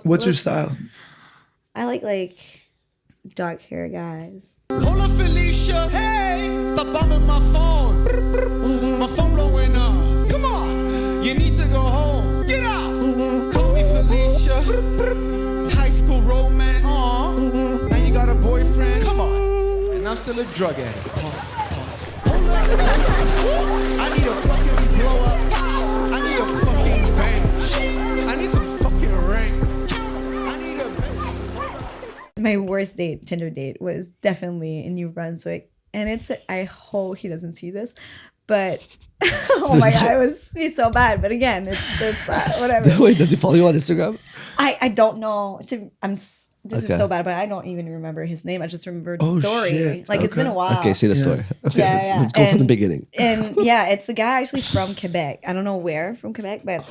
What's your style? I like dark hair guys. Hold up, Felicia. Hey, stop bumming my phone. My phone blowing up. Come on, you need to go home. Get out. Call me Felicia. High school romance. Aww. Now you got a boyfriend. Come on. And I'm still a drug addict. Hold up. I need a fucking blow up. I need a fucking bang. I need some fucking rain. I need a bang. My worst Tinder date was definitely in New Brunswick. And I hope he doesn't see this, but oh my God, it's so bad. But again, it's whatever. Wait, does he follow you on Instagram? I don't know. This is so bad, but I don't even remember his name. I just remember the story. Shit. Like it's been a while. Okay, say the story. Okay, Yeah, let's go from the beginning. And yeah, it's a guy actually from Quebec. I don't know where from Quebec, but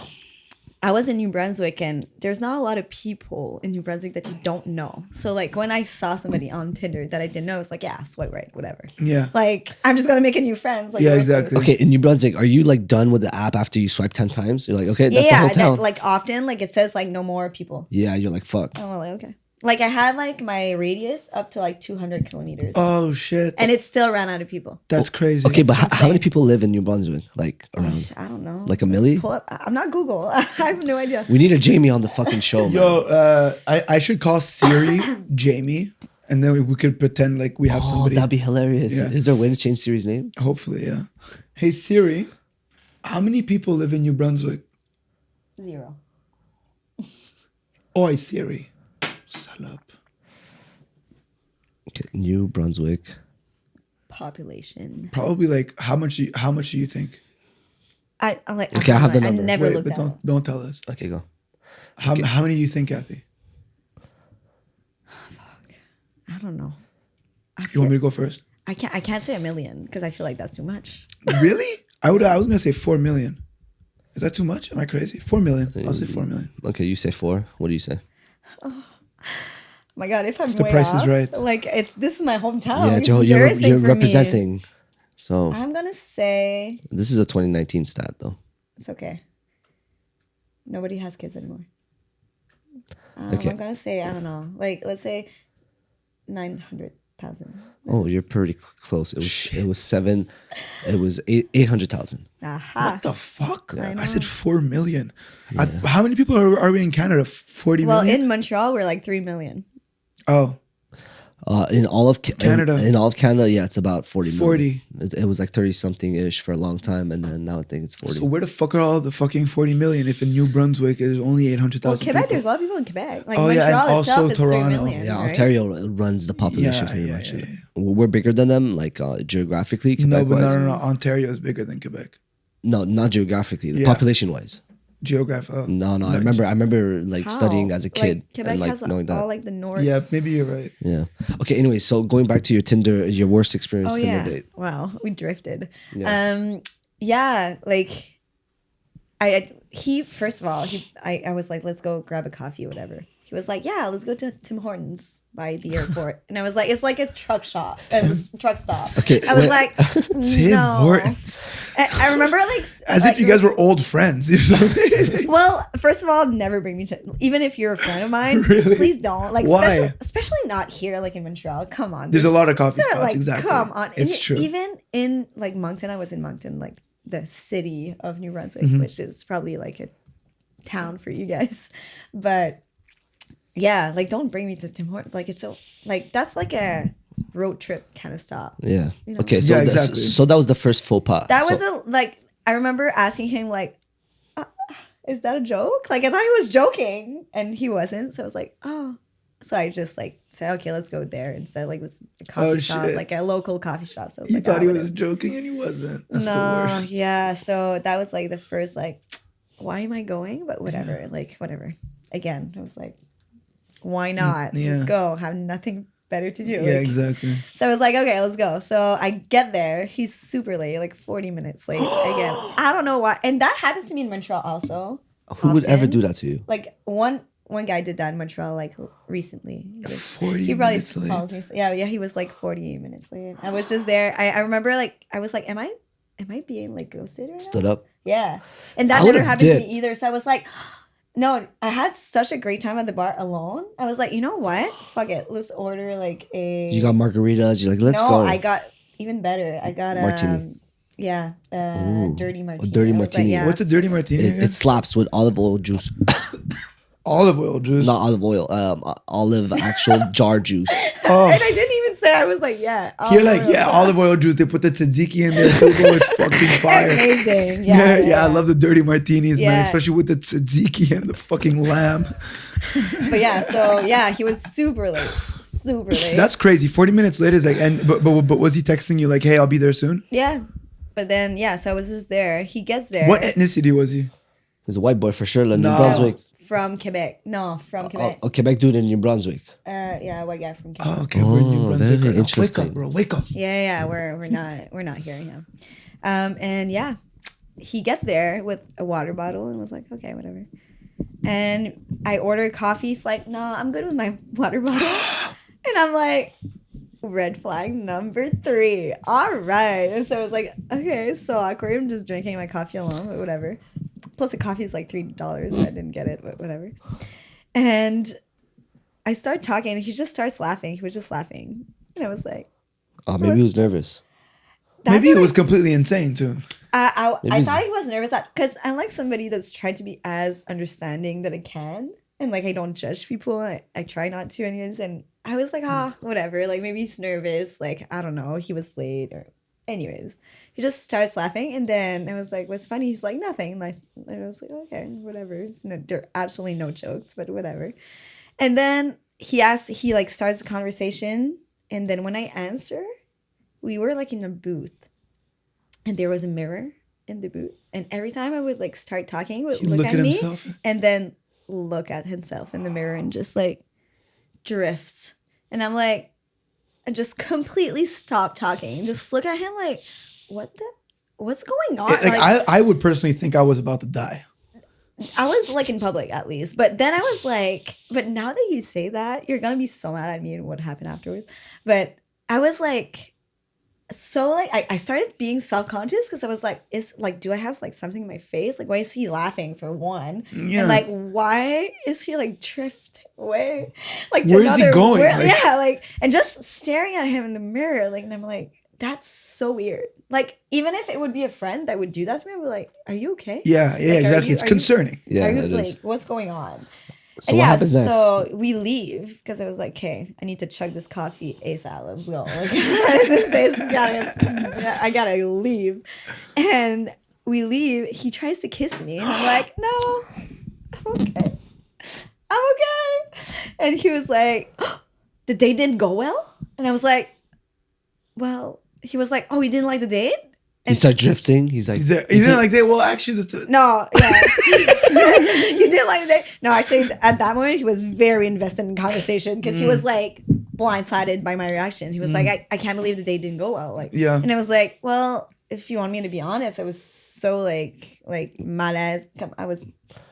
I was in New Brunswick, and there's not a lot of people in New Brunswick that you don't know. So like when I saw somebody on Tinder that I didn't know, it's like, yeah, swipe right, whatever. Yeah. Like I'm just gonna make a new friends. Like Yeah, exactly. Okay, in New Brunswick, are you like done with the app after you swipe 10 times? You're like, okay, that's the whole town. Like often, like it says like no more people. Yeah, you're like, fuck. Oh, like okay. Like I had like my radius up to like 200 kilometers. Oh shit. And it still ran out of people. That's crazy. Okay, but how many people live in New Brunswick? Like around? I don't know. Like a milli? Pull up. I'm not Google. I have no idea. We need a Jamie on the fucking show, man. Yo, I should call Siri Jamie, and then we could pretend like we have somebody. That'd be hilarious. Yeah. Is there a way to change Siri's name? Hopefully, yeah. Hey Siri, how many people live in New Brunswick? 0. Oi Siri, shut up. Okay, New Brunswick. Population. Probably like how much do you think? I like. Okay, I have the number. I never Wait, looked but at. don't tell us. Okay, go. How many do you think, Cathy? I don't know. You want me to go first? I can't say 1 million because I feel like that's too much. Really? I was gonna say 4 million. Is that too much? Am I crazy? 4 million. I'll say 4 million. Okay, you say 4. What do you say? My God, if I'm The way Price is off, Right. like this is my hometown. Yeah, It's Joe, embarrassing you're for me. representing. So I'm gonna say this is a 2019 stat, though. it's okay. Nobody has kids anymore. Okay. I'm gonna say I don't know. Like let's say 900,000. Oh, you're pretty close. It was 800,000. Aha. What the fuck? I know. I said 4 million. How many people are we in Canada? 40 Well, million? in Montreal, we're like 3 million. Oh, In all of Canada. in all of Canada, yeah, it's about 40 million. 40. It was like 30 something ish for a long time, and then now I think it's 40. so where the fuck are all the fucking 40 million if in New Brunswick there's only 800,000 Well, Quebec, people? there's a lot of people in Quebec. Like Oh, yeah, Montreal and also itself is 3 Toronto. million. Yeah, right? Ontario runs the population Yeah, pretty yeah, much. yeah, We're bigger than them, like geographically. No, but Quebec-wise. no. Ontario is bigger than Quebec. No, not geographically. Yeah. Population wise. Oh. No. I remember like How? studying as a kid Like, Quebec and like has knowing that. all like the north. Yeah, maybe you're right. Yeah. Okay. Anyway, so going back to your worst experience Oh Tinder yeah. date. Wow, we drifted. Yeah. Yeah, like he first of all, I was like, let's go grab a coffee or whatever. He was like, yeah, let's go to Tim Hortons by the airport. And I was like, it's like a truck stop. Truck stop. Okay, I was wait. like, Tim no. Hortons. I remember like As if you guys were old friends or something. Well, first of all, never bring me to, even if you're a friend of mine, Really? please don't. Like, Why? especially not here, like in Montreal. Come on. There's a lot of coffee spots, like, exactly. Come on. It's And true. Even in like Moncton, I was in Moncton, like the city of New Brunswick, Mm-hmm. which is probably like a town for you guys. But yeah, like don't bring me to Tim Hortons. Like it's so, like that's like a road trip kind of stop. Yeah. You know? Okay. So Yeah, exactly. so that was the first faux pas. That So- was like, I remember asking him like, is that a joke? Like I thought he was joking and he wasn't. So I was like, oh. So I just like said, okay, let's go there. Instead, like it was a coffee shop, shit. like a local coffee shop. So I was You like, thought oh, he whatever. was joking and he wasn't. That's the No, worst. yeah. So that was like the first like, why am I going? But whatever, like whatever. Again, I was like, why not? Yeah. Just go. Have nothing better to do. Yeah, Like, exactly. so I was like, okay, let's go. So I get there. He's super late, like 40 minutes late. Again, I don't know why. And that happens to me in Montreal also. Who would ever often. do that to you? Like one guy did that in Montreal like recently. 40 he probably minutes late. follows me. Yeah, he was like 40 minutes late. I was just there. I remember like I was like, am I being like ghosted right now? Stood up. Yeah. And that I never would've happened to dipped. me either. So I was like, No, I had such a great time at the bar alone. I was like, you know what? Fuck it. Let's order like a. You got margaritas. You're like, let's no, go. I got even better. I got Martini. yeah, Ooh, dirty martini. a dirty I was like, martini. yeah. What's a dirty martini again? It slaps with olive oil juice. Olive oil juice. Not olive oil. Olive actual jar juice. Oh, And I didn't even say. I was like, yeah. you're like, yeah, olive oil juice. They put the tzatziki in there too, bro. It's fucking fire. Amazing. Yeah, I love the dirty martinis, man. Yeah. Especially with the tzatziki and the fucking lamb. But yeah, so yeah, he was super late. Super late. That's crazy. 40 minutes later is like, and but was he texting you like, hey, I'll be there soon? yeah. But then yeah, so I was just there. He gets there. What ethnicity was he? He's a white boy for sure. Like New No. Brunswick. From Quebec. No, from Quebec. A Quebec dude in New Brunswick. Yeah, white guy from Quebec. Oh, okay. We're in New Brunswick. very right now. Wake interesting. up, bro. Wake up. Yeah, we're not hearing him. And yeah, he gets there with a water bottle and was like, okay, whatever. And I ordered coffee. He's like, no, I'm good with my water bottle. And I'm like, red flag number 3. All right. And so I was like, okay, so awkward. I'm just drinking my coffee alone, but whatever. Plus the coffee is like $3. I didn't get it, but whatever. And I start talking and he just starts laughing. He was just laughing. And I was like, Maybe he was nervous. that's Maybe it what was completely insane too. I Maybe thought he was nervous because I'm like somebody that's tried to be as understanding that I can. And like I don't judge people. I try not to anyways. And I was like, whatever. Like maybe he's nervous. Like, I don't know. He was late or anyways. He just starts laughing. And then I was like, what's funny? He's like, nothing. Like I was like, okay, whatever. There are absolutely no jokes, but whatever. And then he like starts the conversation. And then when I answer, we were like in a booth. And there was a mirror in the booth. And every time I would like start talking, he would He'd look at me himself. and then look at himself in the mirror and just like drifts. And I'm like, I just completely stop talking and just look at him like, what's going on? I would personally think I was about to die. I was like in public at least. But then I was like, but now that you say that, you're going to be so mad at me and what happened afterwards. But I was like, so like I started being self-conscious because I was like, do I have like something in my face? Like why is he laughing for one? Yeah. And like why is he like drifting away? Like to Where is he another going? world? Like- Yeah, like and just staring at him in the mirror, like and I'm like, that's so weird. Like even if it would be a friend that would do that to me, I'd be like, are you okay? Yeah, Like, exactly. It's are you- concerning. Yeah, are you it like is. what's going on? So And what yeah, happens next? so we leave because I was like, okay, I need to chug this coffee ASAP. Let's go. Like, this day's I gotta leave. And we leave. He tries to kiss me. And I'm like, no, I'm okay. I'm okay. And he was like, the date didn't go well? And I was like, well, he was like, oh, you didn't like the date? He starts drifting. He's like, He's there, you know, like they well actually No, yeah. You didn't like that. No, actually, at that moment, he was very invested in conversation because he was like blindsided by my reaction. He was like, I can't believe the day didn't go well. Like, Yeah. And I was like, well, if you want me to be honest, I was so like malaise. I was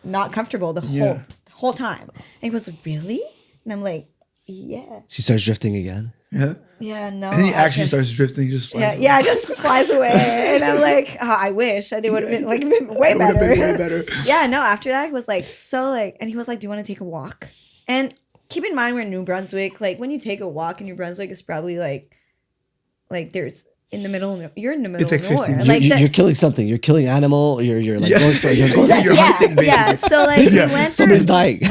not comfortable the whole time. And he was really, and I'm like, yeah, she starts drifting again. yeah. yeah, no. And then he I actually can- starts drifting. He just flies Yeah, away. yeah, it just flies away, and I'm like, oh, I wish I would have been like way It would better. have been way better. Yeah, no, after that, it was like so like, and he was like, do you want to take a walk? And keep in mind, we're in New Brunswick. Like, when you take a walk in New Brunswick, it's probably like there's in the middle, you're in the middle It's like of nowhere. 15 Like, You're killing something. You're killing animal. You're like Yeah. going for, you're going You're hunting, basically. yeah. So, like, Yeah. we went Somebody's through, dying.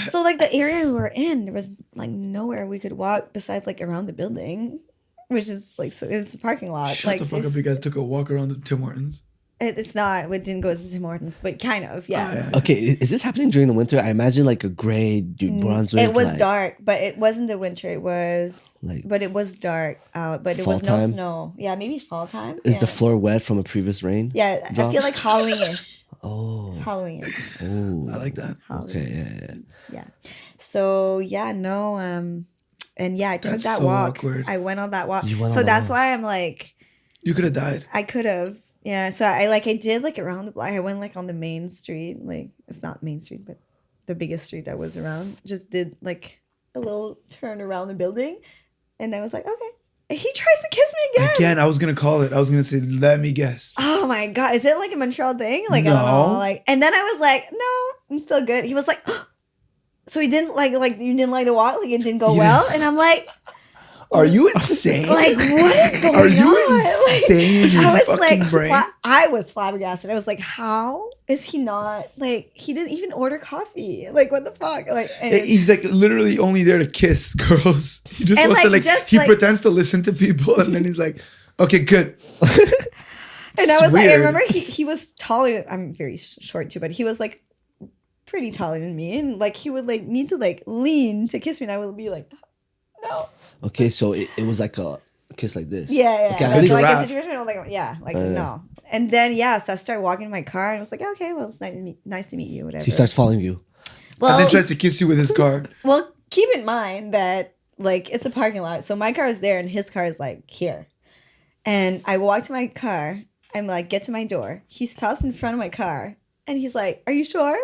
so, like, the area we were in, there was, like, nowhere we could walk besides, like, around the building, which is, like, so it's a parking lot. Shut like, the fuck up. it's- You guys took a walk around the Tim Hortons. It's not. We didn't go to Tim Hortons, but kind of, yeah. yeah. Okay, is this happening during the winter? I imagine like a gray New Brunswick. It was like, dark, but it wasn't the winter. It was, Like, but it was dark out. But it fall was no time? snow. Yeah, maybe it's fall time. Is yeah. the floor wet from a previous rain? Yeah, I drop? feel like Halloween-ish. Oh, Halloween-ish. oh. I like that. Okay, yeah. Yeah. So yeah, no. And yeah, I took That's that so walk. awkward. I went on that walk. You went on So that that's walk. why I'm like, You could have died. I could have. Yeah. So I did like around the block. I went like on the main street. Like it's not Main Street, but the biggest street that was around. Just did like a little turn around the building, and I was like, okay. He tries to kiss me again. Again, I was gonna call it. I was gonna say, let me guess. Oh my god, is it like a Montreal thing? Like I don't know. No. Like, and then I was like, no, I'm still good. He was like, so he didn't like you didn't like the walk, like it didn't go well, and I'm like, Are you insane? like what is going on? Are you insane in your I was fucking like, brain? I was flabbergasted. I was like, how is he not like? He didn't even order coffee. Like what the fuck? Like and, He's like literally only there to kiss girls. He just And, wants to like, like just, he like- pretends to listen to people and then he's like, okay, good. And I was like, I weird. remember he was taller. I'm very short too, but he was like pretty taller than me, and like he would like need to like lean to kiss me, and I would be like, no. Okay, so it was like a kiss like this. Yeah. Okay, at Like, least- like a Giraffe. situation, I was like, yeah, like no. And then so I started walking in my car, and I was like, okay, well, it's nice to meet you, whatever. he starts following you. well, And then tries to kiss you with his car. well, keep in mind that like it's a parking lot, so my car is there, and his car is like here. And I walk to my car. I'm like, get to my door. He stops in front of my car, and he's like, "Are you sure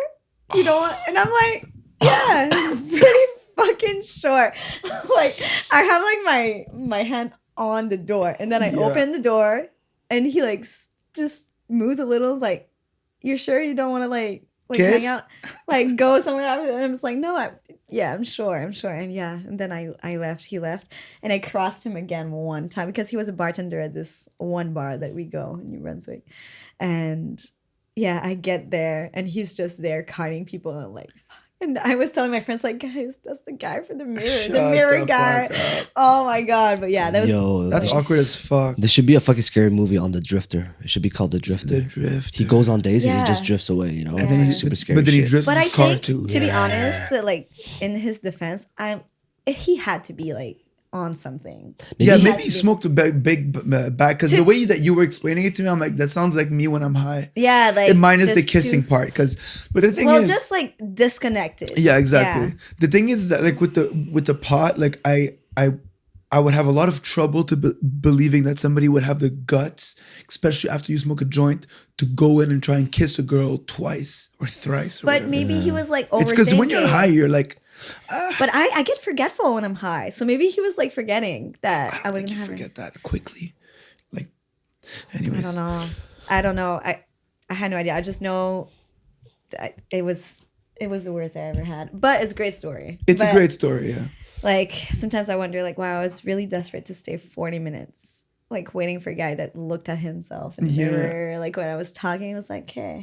you don't want?" And I'm like, "Yeah, pretty fucking sure." Like I have like my hand on the door, and then I Yeah. open the door, and he like just moves a little. Like, "You're sure you don't want to like Kiss? hang out, like go somewhere else?" And I'm just like, "No, I'm sure." And yeah, and then I left. He left, and I crossed him again one time because he was a bartender at this one bar that we go in New Brunswick, and yeah, I get there, and he's just there carding people, and I'm like, fuck. And I was telling my friends like, guys, that's the guy from the mirror, Shut the mirror the guy. fuck up. Oh my god! But yeah, that was Yo, That's awkward as fuck. there should be a fucking scary movie on the Drifter. It should be called The Drifter. The drift. He goes on days and he Yeah. just drifts away, you know? and It's then like he, super scary but then he shit. drifts But I his car think, too. to be honest, that, like in his defense, he had to be like on something. Yeah, he maybe had he to be- smoked a big bag because the way that you were explaining it to me, I'm like, that sounds like me when I'm high. Yeah, like And minus the just kissing too- part, but the thing Well, is, just like disconnected. yeah, exactly. Yeah. The thing is that like with the pot, like I would have a lot of trouble to believing that somebody would have the guts, especially after you smoke a joint, to go in and try and kiss a girl twice or thrice. Or But whatever. maybe he was like overthinking. It's because when you're high, you're like, But I get forgetful when I'm high, so maybe he was like forgetting that I I don't think wasn't you having. forget that quickly. Like, anyways, I don't know. I had no idea. I just know that it was the worst I ever had. But it's a great story. it's a But, great story. Yeah. Like sometimes I wonder, like, wow, I was really desperate to stay 40 minutes, like waiting for a guy that looked at himself in the Yeah. mirror. Like when I was talking, it was like, okay.